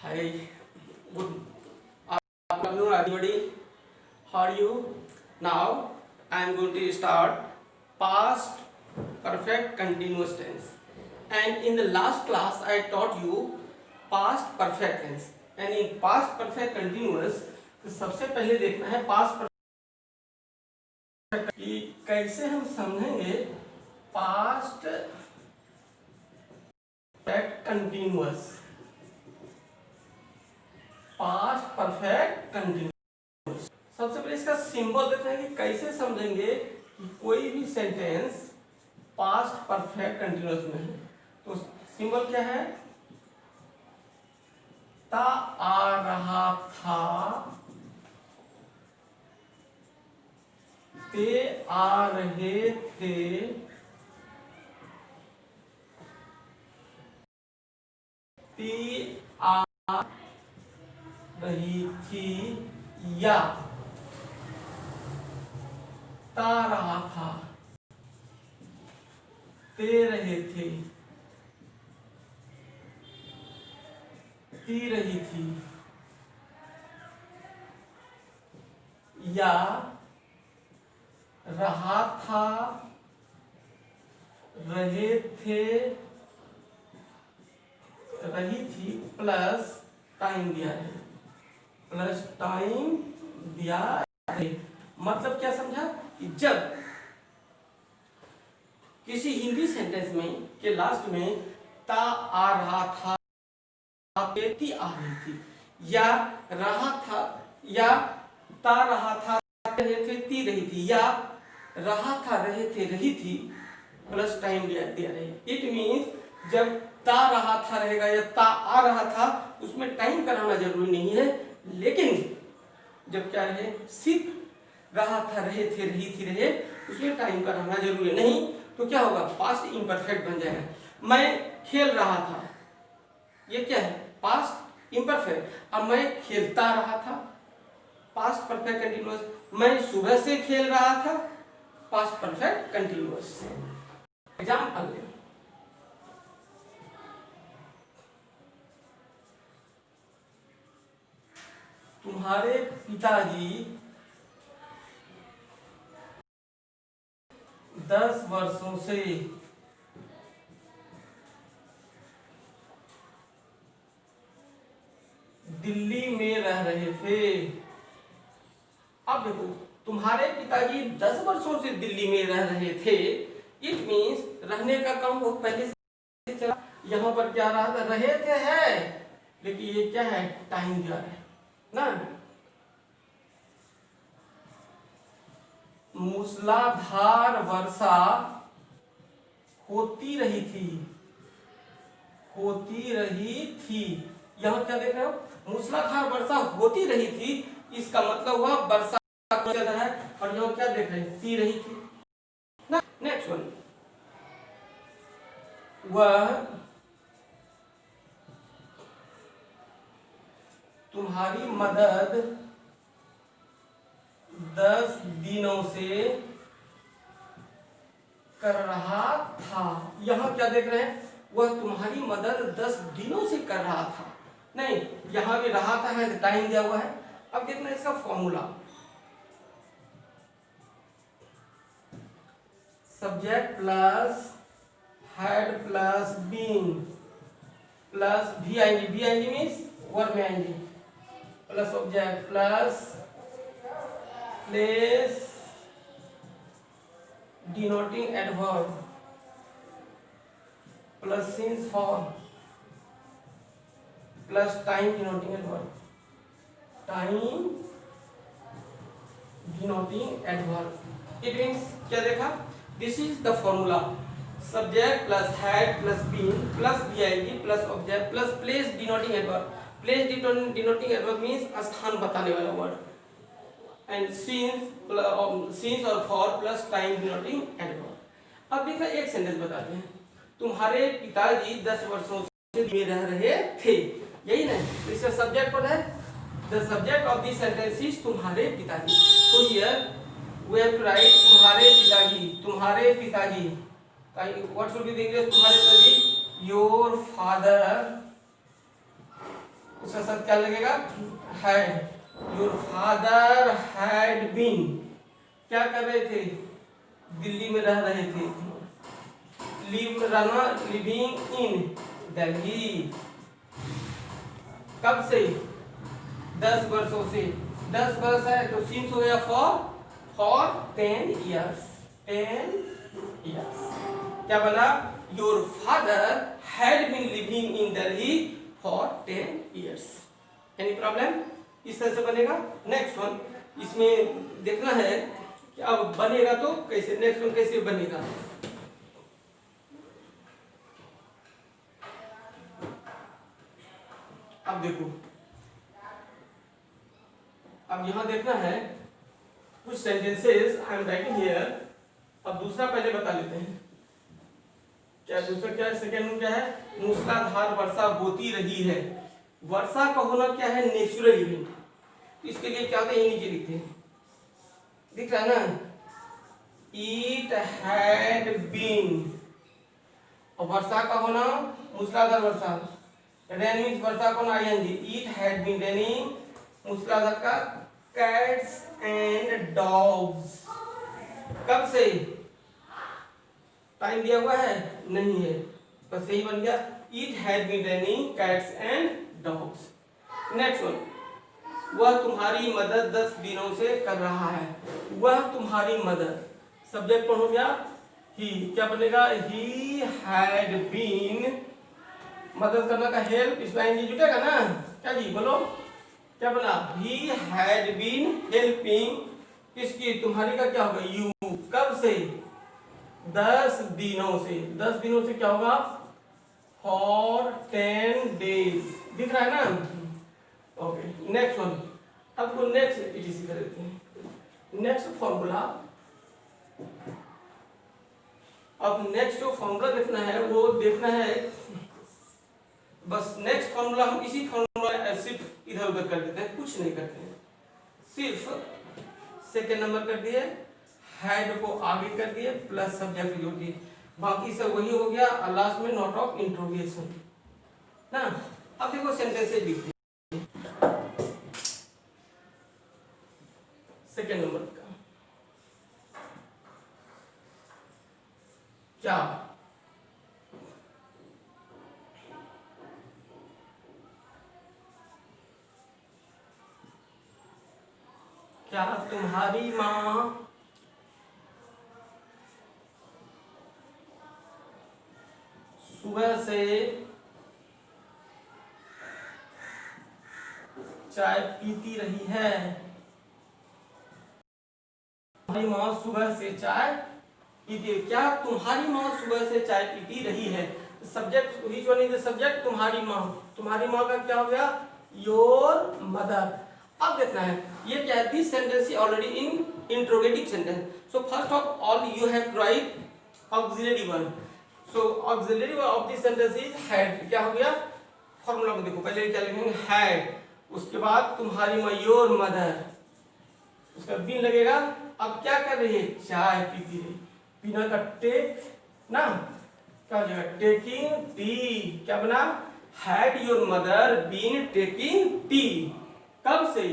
Hi, good afternoon, everybody. How are you? Now, I am going to start past perfect continuous tense. And in the last class, I taught you past perfect tense. And in past perfect continuous, तो सबसे पहले देखना है past perfect कि कैसे हम समझेंगे past perfect continuous. Past perfect continuous. सबसे पहले इसका सिंबल देखते हैं कि कैसे समझेंगे कि कोई भी सेंटेंस पास्ट परफेक्ट कंटिन्यूअस में है। तो सिंबल क्या है? ता आ रहा था, ते आ रहे थे, ती आ रही थी, या ता रहा था, ते रहे थे, ती रही थी, या रहा था, रहे थे, रही थी प्लस टाइम दिया है, प्लस टाइम दिया है। मतलब क्या समझा कि जब किसी हिंदी सेंटेंस में के लास्ट में ता आ रहा था, ती आ रही थी, या रहा था, या ता रहा था, रहे थे, ती रही थी, या रहा था, रहे थे, रही थी प्लस टाइम दिया रहे। इट मीन्स जब ता रहा था रहेगा या ता आ रहा था, उसमें टाइम कराना जरूरी नहीं है। लेकिन जब क्या रहे, सिर्फ रहा था, रहे थे, रही थी, रहे, उसमें टाइम का रहना जरूरी नहीं। तो क्या होगा? पास्ट इम्परफेक्ट बन जाएगा। मैं खेल रहा था, ये क्या है? Past imperfect. अब मैं खेलता रहा था, पास्ट परफेक्ट कंटिन्यूअस। मैं सुबह से खेल रहा था, पास्ट परफेक्ट कंटिन्यूअस। एग्जाम्पल, तुम्हारे पिताजी 10 वर्षों से दिल्ली में रह रहे थे। अब देखो, तुम्हारे पिताजी 10 वर्षों से दिल्ली में रह रहे थे। इट मीन्स रहने का काम वो पहले से चला। यहाँ पर क्या रहा था? रहे थे है, लेकिन ये क्या है? टाइम दिया है ना। मूसलाधार वर्षा होती रही थी, होती रही थी। यहाँ क्या देख रहे हो? मूसलाधार वर्षा होती रही थी, इसका मतलब हुआ वर्षा चल रहा है। और यहाँ क्या देख रहे हैं? ती रही थी ना। नेक्स्ट वन, वह तुम्हारी मदद 10 दिनों से कर रहा था। यहाँ क्या देख रहे हैं? वह तुम्हारी मदद 10 दिनों से कर रहा था। नहीं, यहाँ भी रहा था है, टाइम दिया हुआ है। अब देखना इसका formula, subject plus had plus been plus V I N G means verb में आएंगे, plus object plus place denoting adverb plus since form plus time denoting adverb, time denoting adverb. It means क्या देखा? This is the formula, subject plus had plus been plus V I D plus object plus place denoting adverb. Place denoting adverb means स्थान बताने वाला word, and since और for plus time denoting adverb. अब देखना, एक sentence बताते हैं। तुम्हारे पिताजी 10 वर्षों से में रह रहे थे, यही ना। तो इसका सब्जेक्ट कौन है? The subject of this sentence is तुम्हारे पिताजी। तो here we have to write तुम्हारे पिताजी, तुम्हारे पिताजी। What should be the English? तुम्हारे पिताजी, योर फादर उसका साथ क्या लगेगा, had. Your father had been, क्या कर रहे थे, दिल्ली में रह रहे थे, लिव रहना, लिविंग इन दिल्ली। कब से, 10 वर्षों से, 10 वर्ष है तो सिंस हो गया फॉर 10 ईयर्स, 10 ईयर्स। क्या बना, your father had been living in Delhi for 10 years. Any problem, इस तरह से बनेगा। नेक्स्ट वन, इसमें देखना है कि अब बनेगा तो कैसे, नेक्स्ट वन कैसे बनेगा। अब देखो, अब यहां देखना है कुछ sentences I am writing here. अब दूसरा पहले बता लेते हैं, क्या दूसरा क्या है, सेकेंड वन क्या है, मूसलाधार वर्षा होती रही है। वर्षा का होना क्या है, नेचुरल इवेंट। इसके लिए क्या होता है, ये नीचे लिखते हैं, दिख रहा है ना, इट हैड बीन। और वर्षा का होना मूसलाधार वर्षा, रेन मीन्स वर्षा को I N G, it had been raining, मूसलाधार का कैट्स एंड डॉग्स। कब से, टाइम दिया हुआ है नहीं है, बस यही बन गया, it had been raining cats and dogs. Next one, वह तुम्हारी मदद 10 दिनों से कर रहा है। वह तुम्हारी मदद, सब्जेक्ट कौन हो गया, ही। क्या बनेगा, ही हैड बीन, मदद करना का हेल्प, इस लाइन जुटेगा ना, क्या जी बोलो, क्या बना, ही हैड बीन हेल्पिंग, किसकी, तुम्हारी का क्या होगा, यू। कब से, 10 दिनों से, 10 दिनों से क्या होगा, फॉर 10 डेज, दिख रहा है ना। ओके, नेक्स्ट वन, अब को नेक्स्ट इटीसी कर देते हैं। नेक्स्ट फॉर्मूला, अब नेक्स्ट जो फॉर्मूला देखना है वो देखना है, बस नेक्स्ट फॉर्मूला हम इसी फॉर्मूला सिर्फ इधर उधर कर देते हैं, कुछ नहीं करते हैं, सिर्फ सेकेंड नंबर कर दिए, हैड को आगे कर दिए, प्लस सब्जेक्ट जोड़ दिए, बाकी सब वही हो गया, और लास्ट में नोट ऑफ इंट्रोगेशन ना। अब देखो सेंटेंसेस लिखते हैं, सेकेंड नंबर का क्या, क्या तुम्हारी माँ सुबह से चाय पीती रही है। तुम्हारी माँ सुबह से चाय पीती, क्या तुम्हारी माँ सुबह से चाय पीती रही है। Subject, which one is the subject, तुम्हारी माँ। तुम्हारी माँ का क्या हो गया, योर मदर। अब देखना है ये क्या है, this sentence already in interrogative sentence, so first of all you have to write auxiliary one. So auxiliary one of this sentence is had. क्या हो गया, फॉर्मूला में देखो, पहले क्या लिखेंगे, हैड, उसके बाद तुम्हारी माँ, योर मदर, उसका बीन लगेगा। अब क्या कर रही है, चाय पीती रही, पीना का टेक ना, क्या हो जाएगा, टेकिंग टी। क्या बना, had your mother been taking tea. कब से,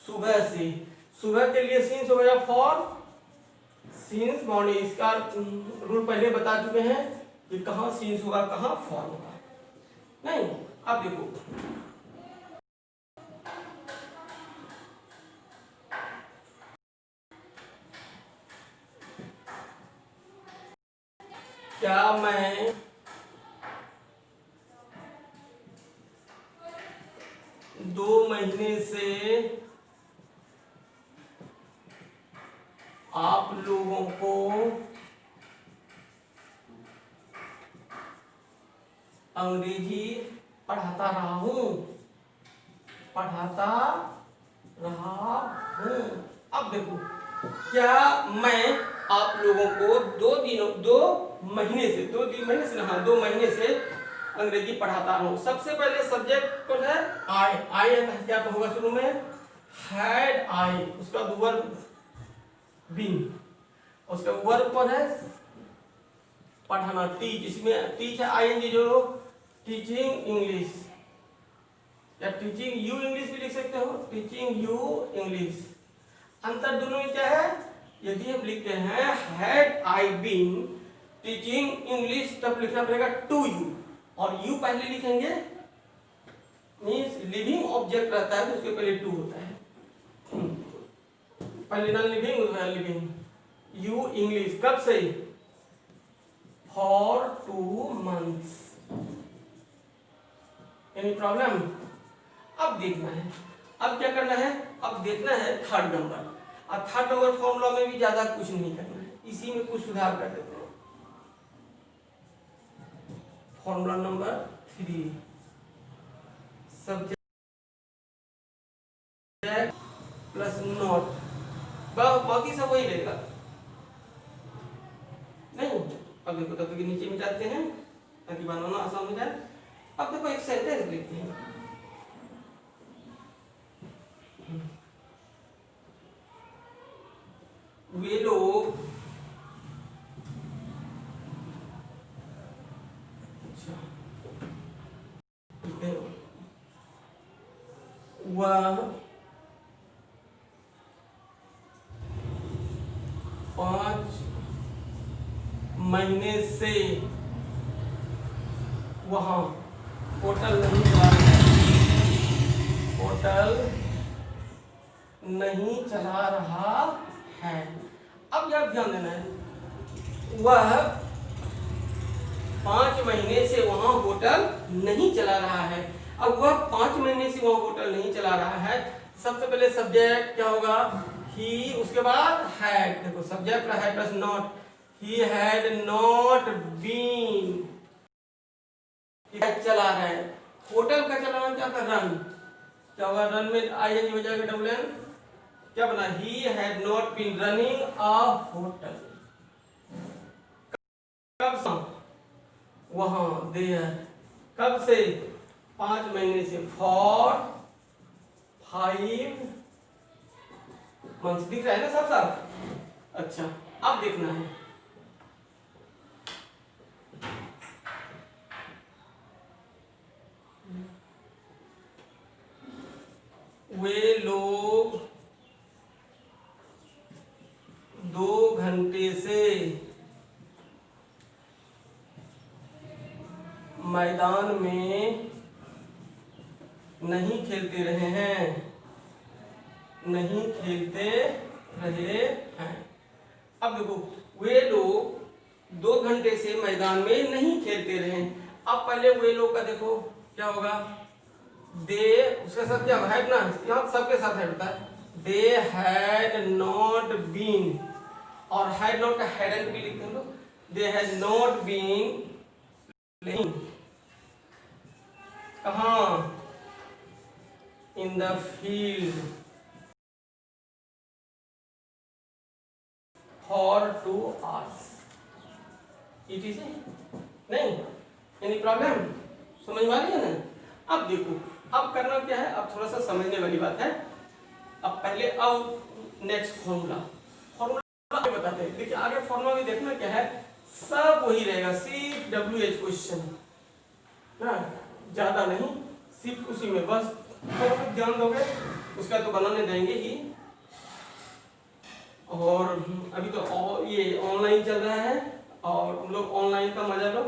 सुबह से। सुबह के लिए सिंस हो गया फॉर, सिंस मॉर्निंग। इसका रूल पहले बता चुके हैं कि कहाँ सिंस होगा, कहाँ फॉर होगा, नहीं। अब देखो, क्या मैं दो महीने से आप लोगों को अंग्रेजी पढ़ाता रहा हूं, पढ़ाता रहा हूं। अब देखो, क्या मैं आप लोगों को 2 महीने से, 2 महीने से, हाँ 2 महीने से अंग्रेजी पढ़ाता रहा हूं। सबसे पहले सब्जेक्ट कौन है, आई। आई है, क्या होगा शुरू में, हैड आई, उसका वर्ब बीन, उसका वर्ब कौन है, पढ़ाना, टीच। इसमें टीच है आईएनजी, जो टीचिंग इंग्लिश, या टीचिंग यू इंग्लिश भी लिख सकते हो, टीचिंग यू इंग्लिश। अंतर दोनों में क्या है, यदि हम लिखते हैं had I been teaching English तब लिखना पड़ेगा टू यू, और यू पहले लिखेंगे मीन्स लिविंग ऑब्जेक्ट रहता है तो उसके पहले टू होता है, पहले नॉन लिविंग उसके बाद लिविंग। यू इंग्लिश कब से, फॉर 2 months। Any problem? अब देखना है, अब क्या करना है, अब देखना है थर्ड नंबर। और थर्ड नंबर फॉर्मूला में भी ज्यादा कुछ नहीं करना है, इसी में कुछ सुधार कर देते हैं। Formula number 3 subject plus not, बाकी सब वही रहेगा नहीं। अब देखो तब तक नीचे मिटाते हैं ताकि बनाना आसान हो जाए। अब देखो एक सेंटेंस लिखते हैं, वे लोग वह 5 महीने से वहां होटल नहीं चला रहा है, होटल नहीं चला रहा है। अब यार ध्यान देना है, वह 5 महीने से वहां होटल नहीं चला रहा है। अब वह 5 महीने से वहां होटल नहीं चला रहा है, सबसे पहले सब्जेक्ट क्या होगा, ही, उसके बाद हैड। देखो सब्जेक्ट है plus not, he had not been, चला रहा है। होटल का चलाना क्या था, रन, क्या होगा, रन में आई एन हो जाएगा डबल एन, क्या बना, he had not been running a hotel. कब से, वहां, देयर, कब से, 5 महीने से, फॉर 5 मंथ्स। दिख रहा है ना साफ साफ? अच्छा अब देखना है, वे लोग 2 घंटे से मैदान में नहीं खेलते रहे हैं, नहीं खेलते रहे हैं। अब देखो वे लोग 2 घंटे से मैदान में नहीं खेलते रहे। अब पहले वे लोग का देखो क्या होगा, दे, उसके साथ क्या है ना, यहाँ सबके साथ है होता है, दे हैड नॉट बीन, और हैड नॉट का हैडंट भी लिखते हैं लोग, they had not been playing, कहाँ, in the field for 2 hours। It is नहीं, एनी प्रॉब्लम? समझ में आ रही है ना? अब देखो अब करना क्या है, अब थोड़ा सा समझने वाली बात है। अब पहले अब नेक्स्ट फॉर्मूला बताते हैं। देखिए आगे फॉर्मूला में देखना क्या है, सब वही रहेगा, सिर्फ WH क्वेश्चन ना, ज्यादा नहीं, सिर्फ उसी में बस थोड़ा ध्यान दोगे, उसका तो बनाने देंगे ही। और अभी तो ये ऑनलाइन चल रहा है और तुम लोग ऑनलाइन का मजा लो।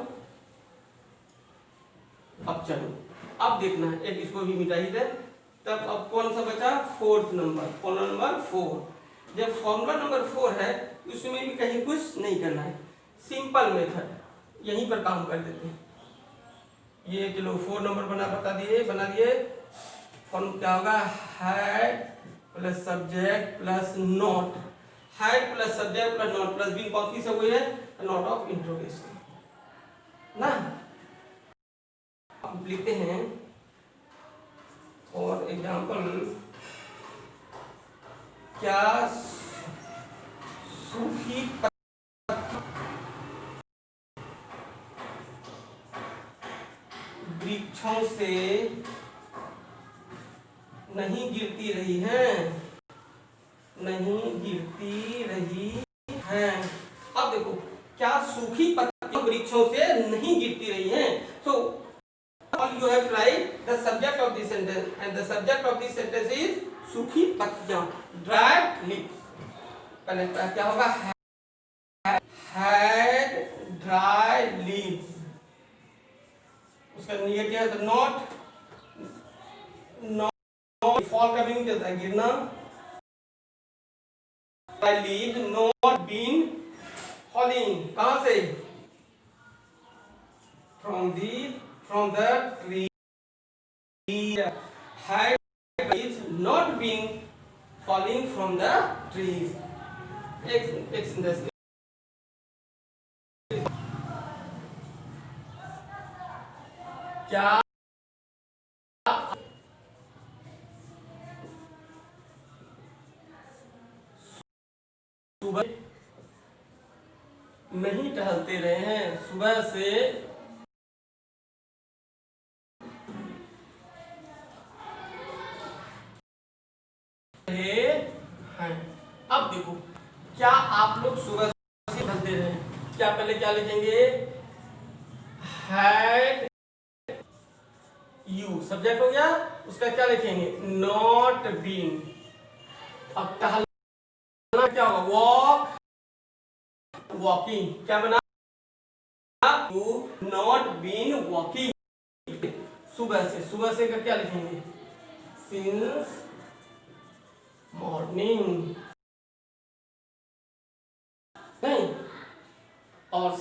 अब चलो अब देखना है, एक इसको भी मिटा ही दे, तब अब कौन सा बचा, 4th नंबर, फॉर्मूला नंबर 4। जब फॉर्मूला नंबर 4 है उसमें भी कहीं कुछ नहीं करना है, सिंपल मेथड, यहीं पर काम कर देते हैं। ये चलो 4 नंबर बना दिए। फॉर्म क्या होगा, had plus subject plus not, had plus subject plus not plus been कौन सी हुई है, नॉट ऑफ इंट्रोगेशन ना। अब लिखते हैं और एग्जांपल, क्या सूखी वृक्षों से नहीं गिरती रही हैं, नहीं गिरती रही हैं। अब देखो क्या सूखी पत्तियां वृक्षों से नहीं गिरती रही हैं, तो all you have to write the subject of this sentence, and the subject of this sentence is सूखी पत्तियां, dried leaves. पहले क्या होगा? had dry leaves. उसका नेगेटिव है तो not fall का मीनिंग क्या होता है? गिरना. dry leaves not been falling. कहाँ से? from the tree. had leaves not been falling from the trees. एक sentence. क्या सुबह नहीं टहलते रहे हैं? सुबह से हैं. अब देखो, क्या आप लोग सुबह से टहलते रहे हैं? क्या पहले क्या लिखेंगे? had you सब्जेक्ट हो गया, उसका क्या लिखेंगे? not been. अब टहलना क्या होगा? walk, walking. क्या बना? you not been walking. सुबह से का क्या लिखेंगे? since morning. नहीं, और